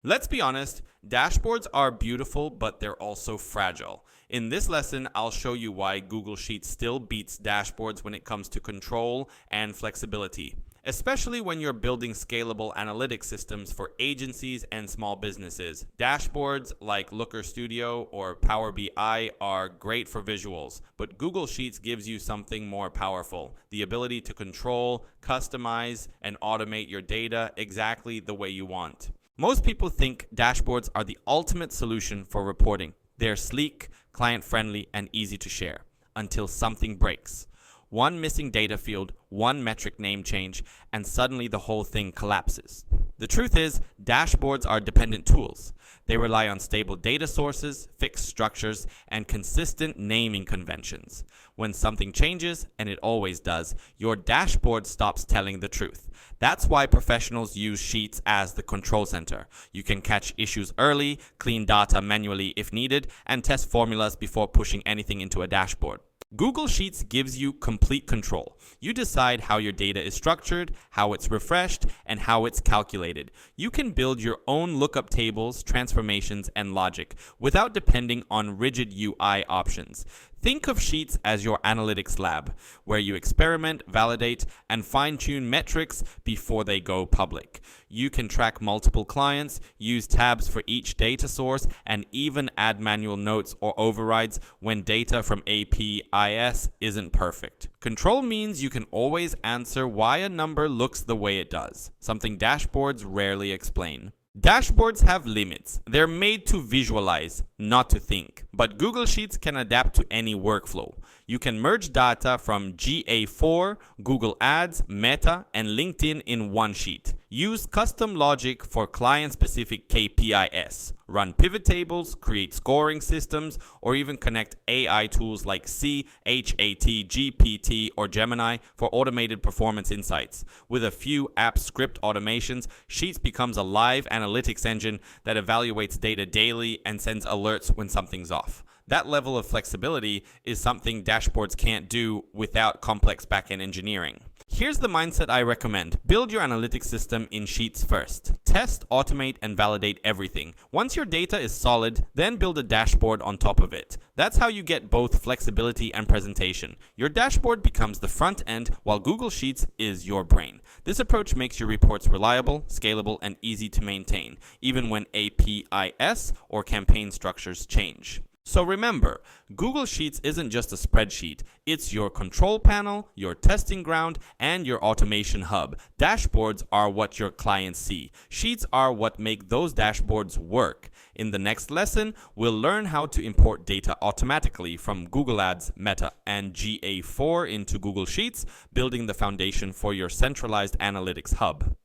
Let's be honest, dashboards are beautiful, but they're also fragile. In this lesson, I'll show you why Google Sheets still beats dashboards when it comes to control and flexibility, especially when you're building scalable analytics systems for agencies and small businesses. Dashboards like Looker Studio or Power BI are great for visuals, but Google Sheets gives you something more powerful: the ability to control, customize, and automate your data exactly the way you want. Most people think dashboards are the ultimate solution for reporting. They're sleek, client-friendly, and easy to share until something breaks. One missing data field, one metric name change, and suddenly the whole thing collapses. The truth is, dashboards are dependent tools. They rely on stable data sources, fixed structures, and consistent naming conventions. When something changes, and it always does, your dashboard stops telling the truth. That's why professionals use Sheets as the control center. You can catch issues early, clean data manually if needed, and test formulas before pushing anything into a dashboard. Google Sheets gives you complete control. You decide how your data is structured, how it's refreshed, and how it's calculated. You can build your own lookup tables, transformations, and logic without depending on rigid UI options. Think of Sheets as your analytics lab, where you experiment, validate, and fine-tune metrics before they go public. You can track multiple clients, use tabs for each data source, and even add manual notes or overrides when data from APIs isn't perfect. Control means you can always answer why a number looks the way it does, something dashboards rarely explain. Dashboards have limits. They're made to visualize, not to think. But Google Sheets can adapt to any workflow. You can merge data from GA4, Google Ads, Meta, and LinkedIn in one sheet. Use custom logic for client-specific KPIs. Run pivot tables, create scoring systems, or even connect AI tools like C, HAT, GPT, or Gemini for automated performance insights. With a few app script automations, Sheets becomes a live analytics engine that evaluates data daily and sends alerts when something's off. That level of flexibility is something dashboards can't do without complex backend engineering. Here's the mindset I recommend. Build your analytics system in Sheets first. Test, automate, and validate everything. Once your data is solid, then build a dashboard on top of it. That's how you get both flexibility and presentation. Your dashboard becomes the front end, while Google Sheets is your brain. This approach makes your reports reliable, scalable, and easy to maintain, even when APIs or campaign structures change. So remember, Google Sheets isn't just a spreadsheet. It's your control panel, your testing ground, and your automation hub. Dashboards are what your clients see. Sheets are what make those dashboards work. In the next lesson, we'll learn how to import data automatically from Google Ads, Meta, and GA4 into Google Sheets, building the foundation for your centralized analytics hub.